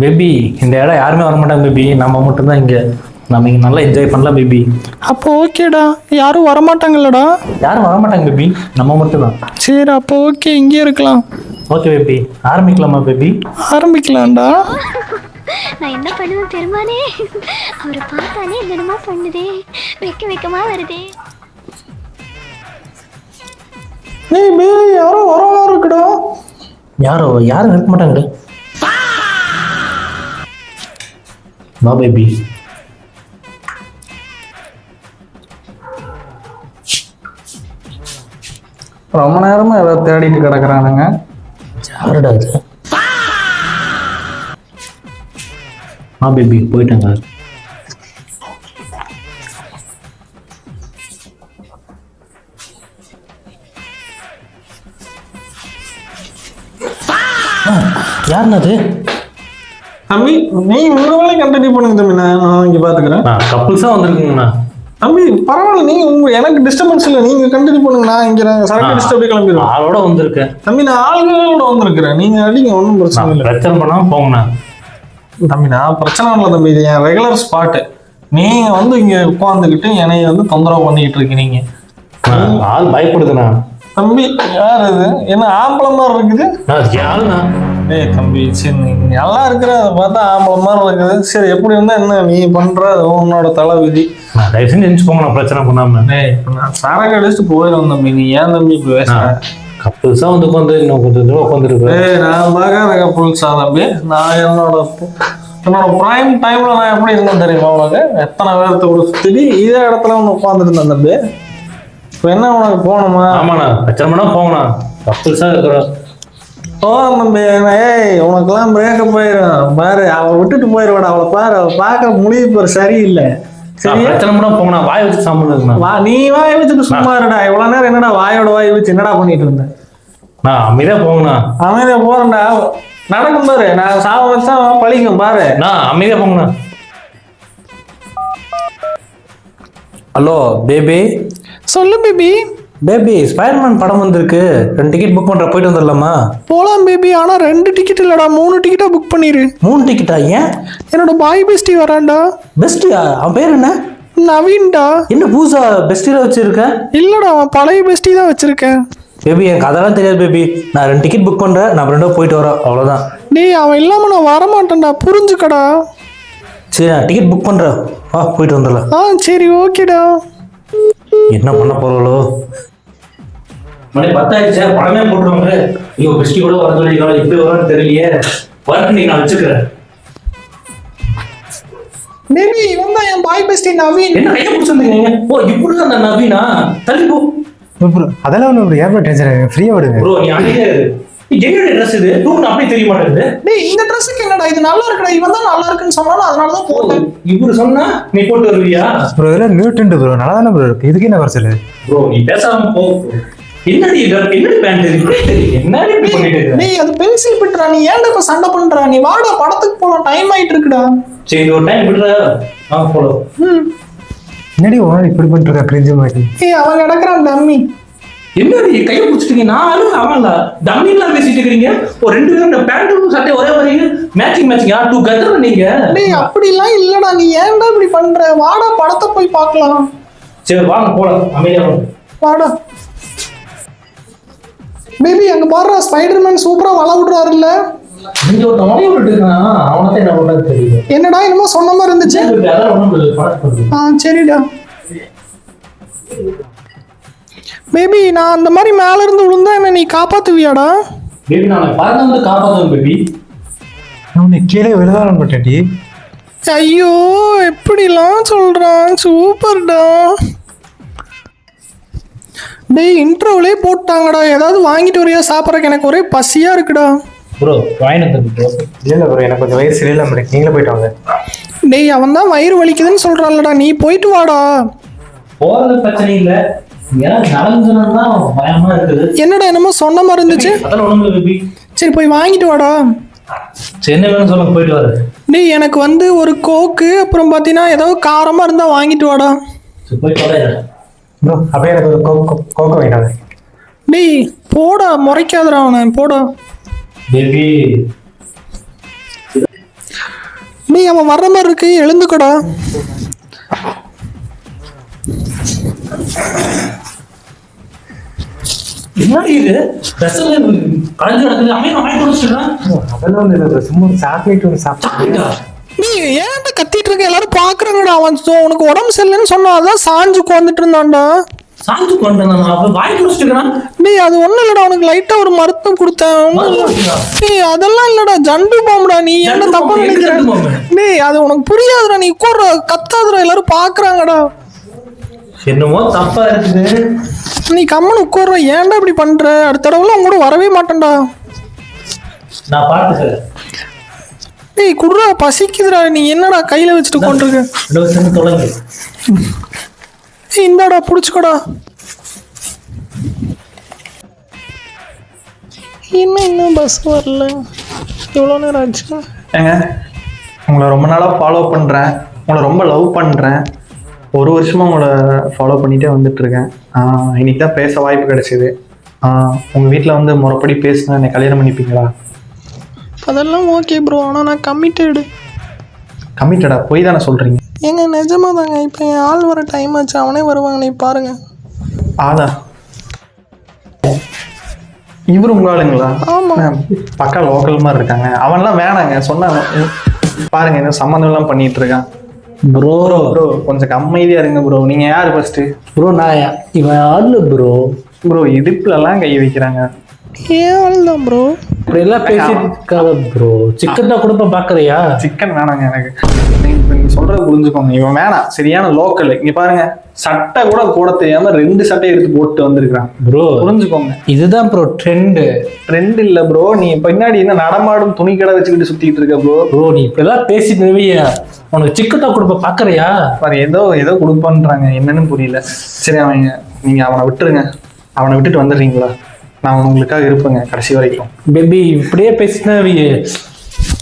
Baby இந்த இடம் யாருமே வர மாட்டாங்க பேபி, நம்ம மட்டும்தான் இங்க. நம்ம இங்க நல்லா என்ஜாய் பண்ணலாம் பேபி. அப்போ ஓகேடா, யாரும் வரமாட்டாங்கல்லடா? யாரும் வர மாட்டாங்க பேபி, நம்ம மட்டும்தான். சரி அப்போ ஓகே, இங்கே இருக்கலாம். ஓகே பேபி, ஆரம்பிக்கலாமா பேபி? ஆரம்பிக்கலாம்டா. நான் என்ன பண்ணுவேன் பெருமானே, அவரை பார்த்தானே என்னமா பண்ணுதே, வெக்கமா வருதே. ஏய் பே, யாரோ வரவா இருக்குடா. யாரும் இருக்க மாட்டாங்க. வா பேபி. ரொம்ப நேரமா ஏதாவது தேடிட்டு கிடக்குறானுங்க. யாருடா இது? வா பேபி, போயிட்டாங்க. யாருண்ணா அது? தம்பி நீ உங்க வேலையை கண்டினியூ பண்ணுங்க தம்பி, நான் இங்க பாத்துக்கிறேன். கப்புள்ஸா வந்திருக்குங்கண்ணா. தம்பி பரவாயில்ல, நீங்க எனக்கு டிஸ்டர்பன்ஸ் இல்லை, நீங்க கண்டினியூ பண்ணுங்க. நான் இங்க சரக்கு அடிச்சுட்டு அப்படியே கிளம்பிடுவேன். ஆளோட வந்திருக்கேன் தம்பி, நான் ஆளுகளோட வந்திருக்கிறேன், நீங்க அடிங்க, ஒன்றும் பிரச்சனை இல்லை. பிரச்சனை பண்ணாம போங்கண்ணா. தம்பி நான் பிரச்சனை இல்லை தம்பி, இது என் ரெகுலர் ஸ்பாட்டு. நீங்க வந்து இங்க உட்காந்துக்கிட்டு என்னைய வந்து தொந்தரவு பண்ணிக்கிட்டு இருக்கீங்க. ஆள் பயப்படுதுண்ணா. தம்பி யார் இது? என்ன ஆம்பளை மாதிரி இருக்குது? யாருண்ணா? ஏய் தம்பி, சரி நீ நல்லா இருக்கிற, அதை பார்த்தா ஆம்பளை மாதிரி இருக்குது. சரி எப்படி இருந்தா என்ன, நீ பண்ற உன்னோட தலை விதி. தயவு செஞ்சு எரிஞ்சு போங்கண்ணா, பிரச்சனை பண்ணாம. ஏய் நான் சரக்கு அடிச்சுட்டு போயிடும் தம்பி, நீ ஏன் தம்பி இப்படி பேசுற? கப்புள்ஸா வந்து உட்காந்து இன்னும் கொஞ்சம் தூரம் உட்காந்துருக்கு. ஏய் நான் பார்க்காத கப்புள்ஸா தம்பி, நான் என்னோட பிரைம் டைம்ல நான் எப்படி இருந்தேன் தெரியுமா உனக்கு? எத்தனை பேர்த்த கூட சுத்தி இதே இடத்துல ஒன்று உட்காந்துருந்தேன் தம்பி. இப்போ என்ன உனக்கு போகணுமா? ஆமாண்ணா, பிரச்சனை பண்ணா போங்கண்ணா. கப்புள்ஸா இருக்கிறோம். தம்பி. ஏய் உனக்கெல்லாம் பிரேக்கப் போயிடும் பாரு, அவளை விட்டுட்டு போயிடுவாடா. அவளை பாரு, அவளை பார்க்க முடிவு பாரு, சரியில்லை. சரி பிரச்சனை பண்ணா போங்கண்ணா. வாய் வச்சு சாப்பிடுங்கண்ணா. நீ வாய் வச்சுட்டு சும்மா இருடா. இவ்வளவு நேரம் என்னடா வாயோட வாய் வச்சு என்னடா பண்ணிட்டு இருந்தேன்? அமைதியா போங்கண்ணா. அமைதியா போறேன்டா. நடக்கும் பாரு, நான் சாவ வச்சா பழிக்கும் பாரு. அமைதியா போங்கண்ணா. Hello baby. சொல்லு பேபி. பேபி ஸ்பைடர்மேன் படம் வந்திருக்கு, 2 டிக்கெட் புக் பண்ற, போயிட்டு வந்துடலாமா? போலாம் பேபி, ஆனா 2 டிக்கெட் இல்லடா, 3 டிக்கெட்டா புக் பண்ணிரு. 3 டிக்கெட்டா? ஏன்? என்னோட பாய் பெஸ்டி வரான்டா. பெஸ்டியா? அவன் பேர் என்ன? நவீன்டா. என்ன புதுசா பெஸ்டில வச்சிருக்க? இல்லடா, அவன் பழைய பெஸ்டி தான் வச்சிருக்கேன். பேபி எனக்கு அதெல்லாம் தெரியாது பேபி. நான் 2 டிக்கெட் புக் பண்றேன், நான் 2 போயிட்டு வரோம், அவ்வளவுதான். டேய் அவன் இல்லாம நான் வரமாட்டேன்டா, புரிஞ்சுக்கடா. சரி நான் டிக்கெட் புக் பண்றேன், வா போயிட்டு வந்துடலாம். சரி ஓகேடா. என்ன பண்ண போறோளோ? மணி 10 ஆயிடுச்சு, படமே போட்டுருவாங்க. ஐயோ பெஸ்டி கூட வர சொல்லிருக்காங்க, இப்படி வரான்னு தெரியலையே. வரட்டு நீங்க நான் வச்சுக்கிறேன். பேபி இவன் தான் என் பாய் பெஸ்டி நவீன். என்ன கையை பிடிச்சிருந்தீங்க? ஓ இப்படிதான் அந்த நவீனா? தள்ளி போ. அதெல்லாம் ஒண்ணு ஏன் டென்ஷன், ஃப்ரீயா விடுங்க ப்ரோ. நீ அங்கேயே இரு. என்னோட ட்ரெஸ் இது தூக்கு அப்படியே தெரிய மாட்டேங்குது. டேய் இந்த ட்ரெஸ்ஸுக்கு என்னடா, இது நல்லா இருக்குடா, இவன் தான் நல்லா இருக்குன்னு சொன்னாலும் அதனால தான் போட்டேன். இவரு சொன்னா நீ போட்டு வருவியா? ப்ரோ இதெல்லாம் மியூட்டன்ட் ப்ரோ, நல்லா தானே ப்ரோ இருக்கு, இதுக்கு என்ன குறைச்சல்? ப்ரோ நீ பேசாம போ. என்னடி பேண்ட் இது? என்னடி இப்படி பண்ணிட்டு இருக்க? டேய் அது பென்சில் பிட்றா, நீ ஏன்டா இப்ப சண்டை பண்ற? நீ வாடா படத்துக்கு போலாம், டைம் ஆயிட்டு இருக்குடா. சரி இது ஒரு டைம் விடுற, போலாம். என்னடி உனக்கு இப்படி பண்ணிட்டு இருக்கா கிரிஞ்சு மாதிரி? ஏய் அவன் கிடக்குறான் டம்மி. என்னடி கையை பிடிச்சிட்டீங்க? நான் அவன்ல டம்மிலாம் பேசிட்டு இருக்கீங்க. ஒரு 2 பேரும் பேண்ட்டும் சட்டை ஒரே மாதிரி மேட்சிங் டூ கதர் நீங்க. டேய் அப்படிலாம் இல்லடா, நீ ஏன்டா இப்படி பண்ற? வாடா படத்தை போய் பார்க்கலாம். சரி வாங்க போலாம், அமைதியா வாடா. பேபி அங்க பாரு, ஸ்பைடர்மேன் சூப்பரா வள விடுறாருல்ல. நீங்க ஒரு நோயை விட்டு இருக்கான், அவனத்தை என்ன பண்றது தெரியல. என்னடா என்னமோ சொன்ன மாதிரி இருந்துச்சு. சரிடா. பேபி நான் அந்த மாதிரி மேல இருந்து விழுந்தா என்ன நீ காப்பாத்துவியாடா? பேபி நான் பறந்து வந்து காப்பாத்துவேன் பேபி. நான் கீழே விழுதாரம் பட்டேன்டி. ஐயோ எப்படிலாம் சொல்றான், சூப்பர்டா. டேய் இன்ட்ரோவிலே போட்டாங்கடா, ஏதாவது வாங்கிட்டு வரியா சாப்பிட்றக்கு? எனக்கு ஒரே பசியா இருக்குடா. ப்ரோ வாங்கிட்டு ப்ரோ. இல்லை ப்ரோ எனக்கு கொஞ்சம் வயசு இல்லை, நீங்களே போயிட்டு வாங்க. டேய் அவன் தான் வயிறு வலிக்குதுன்னு சொல்றான்லடா, நீ போயிட்டு வாடா. போறது பிரச்சனை இல்லை, பயமா இருக்குது. என்னடா என்னமோ சொன்ன மாதிரி இருந்துச்சு. சரி போய் வாங்கிட்டு வாடா. என்ன வேணும் சொல்லுங்க, போயிட்டு வர. டேய் எனக்கு வந்து ஒரு கோக்கு, அப்புறம் பார்த்தீங்கன்னா ஏதாவது காரமா இருந்தா வாங்கிட்டு வாடா. ப்ரோ அப்படியே எனக்கு ஒரு கோக்கோ வேண்டாங்க. டேய் போடா, முறைக்காதடா அவனை, போடா. பேபி நீ அவன் வர்ற மாதிரி இருக்கு, எழுந்துக்கடா. என்ன இது ரசல்ல கலந்து நடக்குது. அமைதியா வாங்கி கொடுத்துறான். அதெல்லாம் இல்லை, சும்மா சாக்லேட் ஒன்று சாப்பிட்டா. நீ ஏன்டா கத்திட்டு இருக்க? எல்லாரும் பாக்குறாங்கடா. அவன் உனக்கு உடம்பு சரியில்லைன்னு சொன்னா அதான் சாஞ்சு உட்காந்துட்டு இருந்தான்டா. சாந்து கொண்டு அவன் வாங்கி கொடுத்துருக்கான். நீ அது ஒண்ணும் இல்லடா, அவனுக்கு லைட்டா ஒரு மருத்துவம் கொடுத்தேன். நீ அதெல்லாம் இல்லடா, ஜண்டு பாம்புடா. நீ என்ன தப்பா நினைக்கிற? நீ அது உனக்கு புரியாதுடா. நீ உட்கார கத்தாதுடா, எல்லாரும் பாக்குறாங்கடா. என்னமோ தப்பா இருக்குது. நீ கம்மனு உட்கார. ஏன்டா இப்படி பண்ற? அடுத்த தடவை அவங்க கூட வரவே மாட்டேன்டா. நான் பார்த்துக்கிறேன். ஏய் குடுறா, பசிக்குதுடா. நீ என்னடா கையில வச்சுட்டு உட்காந்துருக்க? தொடங்கு. இந்தாடா புடிச்சுக்கோடா. இன்னும் பஸ் வரல, எவ்வளோ நேரம் ஆச்சு? ஏங்க, உங்களை ரொம்ப நாளாக ஃபாலோ பண்ணுறேன், உங்களை ரொம்ப லவ் பண்ணுறேன். ஒரு வருஷமாக உங்களை ஃபாலோ பண்ணிகிட்டே வந்துட்டுருக்கேன். இன்னைக்கு தான் பேச வாய்ப்பு கிடைச்சிது. உங்கள் வீட்டில் வந்து முறைப்படி பேசுனா என்னை கல்யாணம் பண்ணிப்பீங்களா? அதெல்லாம் ஓகே ப்ரோ, ஆனால் நான் கமிட்டடா. போய் தானே சொல்கிறீங்க? ஏங்க நிஜமாக தாங்க. இப்போ என் ஆள் வர டைம் ஆச்சு, அவனே வருவாங்க, நீ பாருங்க. ஆளா? இவரு உங்க ஆளுங்களா? ஆமாம், பக்கா லோக்கல் மாதிரி இருக்காங்க. அவன்லாம் வேணாங்க சொன்ன பாருங்க, என்ன சம்மந்தம் எல்லாம் பண்ணிட்டு இருக்கான். ப்ரோ ப்ரோ கொஞ்சம் அமைதியா இருங்க ப்ரோ. நீங்க யாரு ஃபர்ஸ்ட்? ப்ரோ நான் இவன் ஆளு ப்ரோ. ப்ரோ இடுப்புலலாம் கை வைக்கிறாங்க. ஏன் ஆள் தான் ப்ரோ. இப்படி எல்லாம் பேசிட்டு ப்ரோ. சிக்கன் தான் கொடுப்ப பாக்குறியா? சிக்கன் வேணாங்க எனக்கு. நீங்க சொல்றது புரிஞ்சுக்கோங்க. இவன் வேணாம், சரியான லோக்கல். இங்க பாருங்க, சட்டை கூட போட தெரியாம 2 சட்டை எடுத்து போட்டு வந்திருக்கான் ப்ரோ. புரிஞ்சுக்கோங்க, இதுதான் ப்ரோ ட்ரெண்ட் இல்ல ப்ரோ. நீ பின்னாடி என்ன நடமாடும் துணி கடை வச்சுக்கிட்டு சுத்திட்டு இருக்க ப்ரோ. ப்ரோ நீ இப்ப எல்லாம் பேசிட்டு உனக்கு சிக்கன் தான் கொடுப்ப பாக்குறியா? ஏதோ கொடுப்பான்றாங்க, என்னன்னு புரியல. சரி நீங்க அவனை விட்டுருங்க. அவனை விட்டுட்டு வந்துடுறீங்களா? நான் உங்களுக்காக இருப்பேங்க கடைசி வரைக்கும். பேபி இப்படியே பேசினா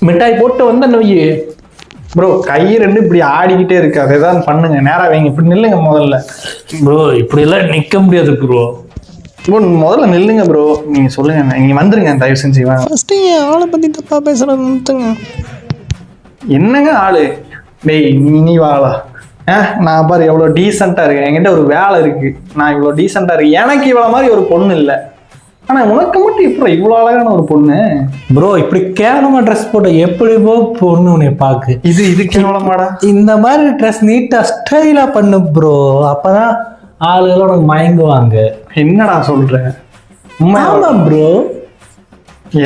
மிட்டாய் போட்டு வந்தேன்னு ப்ரோ. கை 2 இப்படி ஆடிக்கிட்டே இருக்கு, அதை தான் பண்ணுங்க. நேரா வைங்க, இப்படி நில்லுங்க முதல்ல. ப்ரோ இப்படி எல்லாம் நிக்க முடியாது ப்ரோ. முதல்ல நில்லுங்க ப்ரோ. நீங்க சொல்லுங்க, நீங்க வந்துருங்க தயவு செஞ்சு. ஃபர்ஸ்ட் ஆளை பத்தி தப்பா பேசுறது நிறுத்துங்க. என்னங்க ஆளு? டேய் நீ வாளா? நான் பாரு எவ்வளவு டீசெண்டா இருக்கேன். என்கிட்ட ஒரு வேலை இருக்கு, நான் இவ்வளவு டீசெண்டா இருக்கேன். எனக்கு இவ்வளவு மாதிரி ஒரு பொண்ணு இல்லை, ஆனா உனக்கு மட்டும் இப்ப இவ்வளவு அழகான ஒரு பொண்ணு. ப்ரோ இப்படி கேவலமா ட்ரெஸ் போட்ட எப்படி பொண்ணு உன்னை பாக்கு? இது கேவலமாடா. இந்த மாதிரி ட்ரெஸ் நீட்டா ஸ்டைலா பண்ணு ப்ரோ, அப்பதான் ஆளுகள் உனக்கு மயங்குவாங்க. என்னடா சொல்ற? ஆமா ப்ரோ.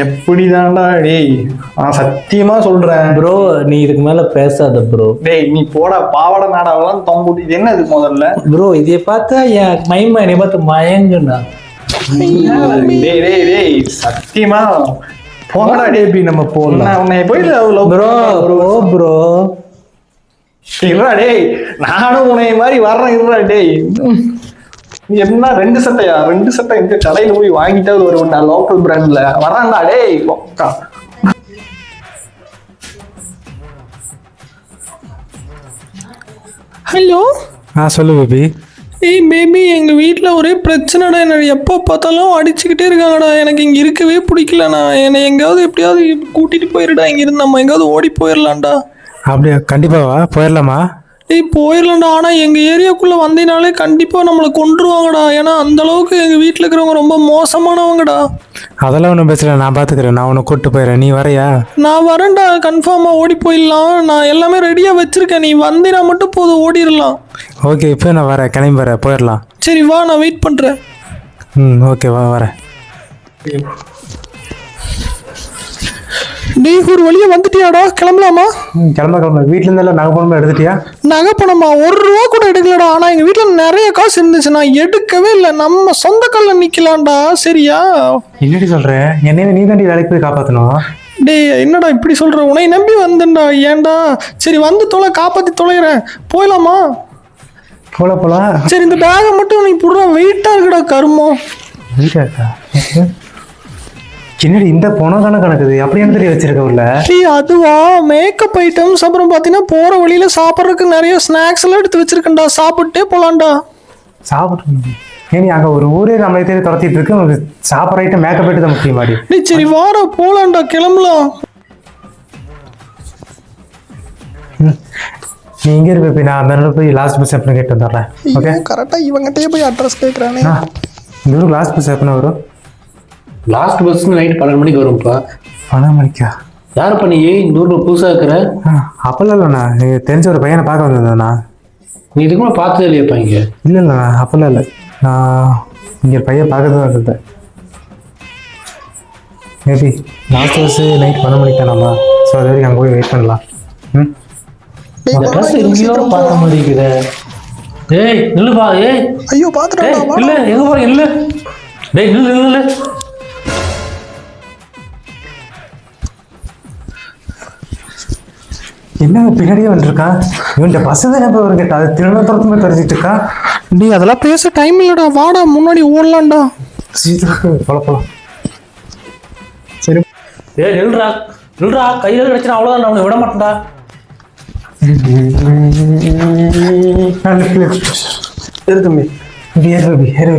எப்படிதான்டா டேய், நான் சத்தியமா சொல்றேன் ப்ரோ. நீ இதுக்கு மேல பேசாத ப்ரோ. டேய் நீ போடா, பாவாடை நாடாவெல்லாம் தொங்குட்டு. இது என்ன இது முதல்ல? ப்ரோ இதை பார்த்தா என் மைமா என்னை பார்த்து மயங்குண்ணா. சத்தியமா போடா டேபி, நம்ம போடலாம். உன்னை போய் ப்ரோ ப்ரோ இருடா டேய், நானும் உன்னை மாதிரி வர்றேன். இருடா டேய், என்ன 2 சட்டையா? 2 சட்டை இந்த கடையில போய் வாங்கிட்டா ஒரு லோக்கல் பிராண்ட்ல வரான்டா டேய். ஹலோ. சொல்லு பேபி. ஏய் பேபி, எங்கள் வீட்டில் ஒரே பிரச்சனைடா. என்னை எப்போ பார்த்தாலும் அடிச்சுக்கிட்டே இருக்காங்கடா. எனக்கு இங்கே இருக்கவே பிடிக்கலண்ணா. என்னை எங்கேயாவது எப்படியாவது கூட்டிகிட்டு போயிடுடா. இங்கேருந்து நம்ம எங்கேயாவது ஓடி போயிடலாம்டா. அப்படியா? கண்டிப்பாவா? போயிடலாமா? ஏய் போயிடலாம்டா, ஆனால் எங்கள் ஏரியாக்குள்ளே வந்தீங்கனாலே கண்டிப்பாக நம்மளை கொன்றுவாங்கடா. ஏன்னா அந்தளவுக்கு எங்கள் வீட்டில் இருக்கிறவங்க ரொம்ப மோசமானவங்கடா. அதெல்லாம் ஒன்றும் பேசல, நான் பார்த்துக்கிறேன். நான் உன்னை கூப்பிட்டு போயிடுறேன், நீ வரையா? நான் வரேன்டா, கன்ஃபார்மாக ஓடி போயிடலாம். நான் எல்லாமே ரெடியாக வச்சுருக்கேன், நீ வந்தீனா மட்டும் போதும், ஓடிடலாம். ஓகே, இப்போ நான் வரேன், கிளம்பி வரேன், போயிடலாம். சரி வா, நான் வெயிட் பண்ணுறேன். ஓகே வா, வரேன். நீ ஒரு வழியா வந்துட்டியாடா? கிளம்பலாமா? கிளம்ப. வீட்டுல இருந்தாலும் நகை பணமா எடுத்துட்டியா? நகை பணமா? 1 ரூபா கூட எடுக்கலடா. ஆனா எங்க வீட்டுல நிறைய காசு இருந்துச்சு, நான் எடுக்கவே இல்லை. நம்ம சொந்த கால்ல நிக்கலாம்டா. சரியா? என்னடி சொல்ற? என்னைய நீ தாண்டி வேலைக்கு போய் காப்பாத்தணும். டேய் என்னடா இப்படி சொல்ற? உன்னை நம்பி வந்தேன்டா. ஏன்டா? சரி வந்து தொலை, காப்பாத்தி தொலைகிறேன். போயிடலாமா? போலாம். சரி இந்த பேகை மட்டும் நீ புடுறா, வெயிட்டா இருக்குடா. கருமம். வெயிட்டா இருக்கா? என்னடி இந்த பணம் தானே கணக்குது? அப்படி என்ன தெரிய வச்சிருக்க உள்ள? அதுவா, மேக்கப் ஐட்டம்ஸ். அப்புறம் பாத்தீங்கன்னா போற வழியில சாப்பிட்றதுக்கு நிறைய ஸ்நாக்ஸ் எல்லாம் எடுத்து வச்சிருக்கேன்டா. சாப்பிட்டே போலாம்டா. சாப்பிட்டு ஏனி அங்க ஒரு ஊரே நம்மளை தேடி துரத்திட்டு இருக்கு, உனக்கு சாப்பிட்ற ஐட்டம் மேக்கப் ஐட்டம் தான் முக்கியமாடி. நீ சரி வாடா போலாம்டா, கிளம்பலாம். நீ எங்கே இருப்ப பேபி? நான் அந்த போய் லாஸ்ட் பஸ் எப்படின்னு கேட்டு வந்துடுறேன். ஓகே கரெக்டாக இவங்ககிட்டயே போய் அட்ரஸ் கேட்குறானே. இந்த ஊருக்கு லாஸ்ட் பஸ் எப்படின்னா வரும்? லாஸ்ட் பஸ் நைட் 12 மணிக்கு வரும்ப்பா. 12 மணிக்கா? யாருப்பா நீ இந்த ஊரில் புதுசாக இருக்கிற? அப்பெல்லாம் இல்லைண்ணா, தெரிஞ்ச ஒரு பையனை பார்க்க வந்திருந்தேண்ணா. நீ இதுக்கு மேலே பார்த்ததே இல்லையாப்பா இங்கே? இல்லைண்ணா, அப்பெல்லாம் இல்லை. நான் இங்கே ஒரு பையன் பார்க்க தான் வந்திருந்தேன். மேபி லாஸ்ட் பஸ் நைட் 12 மணிக்கு தானாம்மா. ஸோ அது வரைக்கும் அங்கே போய் வெயிட் பண்ணலாம். இந்த ட்ரெஸ் எங்கேயோ பார்த்த மாதிரி இருக்குதே. ஏய் நில்லுப்பா. ஏய் ஐயோ பார்த்துட்டா. இல்லை எங்கே போற? இல்லை டேய் நில்லு நில்லு. என்ன பின்னாடியே வந்துருக்கான்? இவன்கிட்ட பஸ் தான் எப்போ வரும் கேட்டா? அது திருநெல்வேலி தெரிஞ்சிட்டு இருக்கா? டே அதெல்லாம் பேச டைம் இல்லைடா, வாடா முன்னாடி ஓடலாம்டா. போலாம். சரி ஏய் நில்றா நில்றா. கையில் கிடைச்சினா அவ்வளோதான், நான் விட மாட்டேன்டா. சரி தம்பி, வண்டி எடுங்க.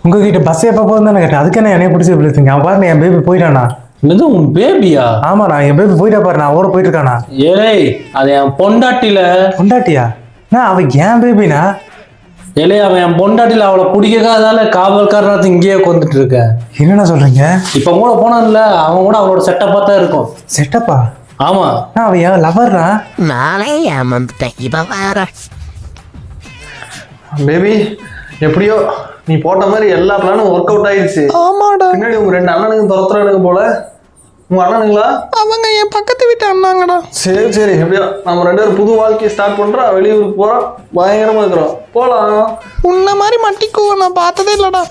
உங்ககிட்ட பஸ் எப்போ போகுதுன்னு தானே கேட்டேன். அதுக்கு என்ன என்னைய பிடிச்சி பிடிச்சிங்க? அவன் பாருங்க, என் பேபி போயிட்டானா? என்னது உன் பேபியா? ஆமாண்ணா, என் பேபி போயிட்டா பாரு. நான் ஓட போயிட்டு இருக்கானா? ஏய் அது என் பொண்டாட்டில. பொண்டாட்டியா? அவன் ஏன் பேபினா? ஏலே அவன் என் பொண்டாட்டில, அவளை பிடிக்காதால காவல்காரனாத்து இங்கேயே கொண்டுட்டு இருக்கேன். என்னண்ணா சொல்றீங்க? இப்ப கூட போனான்ல, அவன் கூட அவளோட செட்டப்பா தான் இருக்கும். செட்டப்பா? ஆமா. அவன் ஏன் லவர்னா? நானே ஏமாந்துட்டேன். இவ வேற. பேபி எப்படியோ நீ போட்ட மாதிரி எல்லா பிளானும் ஒர்க் அவுட் ஆயிடுச்சு. ஆமாடா. பின்னாடி உங்க 2 அண்ணனுங்க துரத்துறானுங்க போல. உங்க அண்ணனுங்களா? அவங்க என் பக்கத்து வீட்டு அண்ணாங்கடா. சரி சரி, எப்படியோ நம்ம 2 பேரும் புது வாழ்க்கையை ஸ்டார்ட் பண்றோம். வெளியூருக்கு போறோம், பயங்கரமா இருக்கிறோம். போலாம். உன்ன மாதிரி மட்டிக்குவ நான் பார்த்ததே இல்லடா.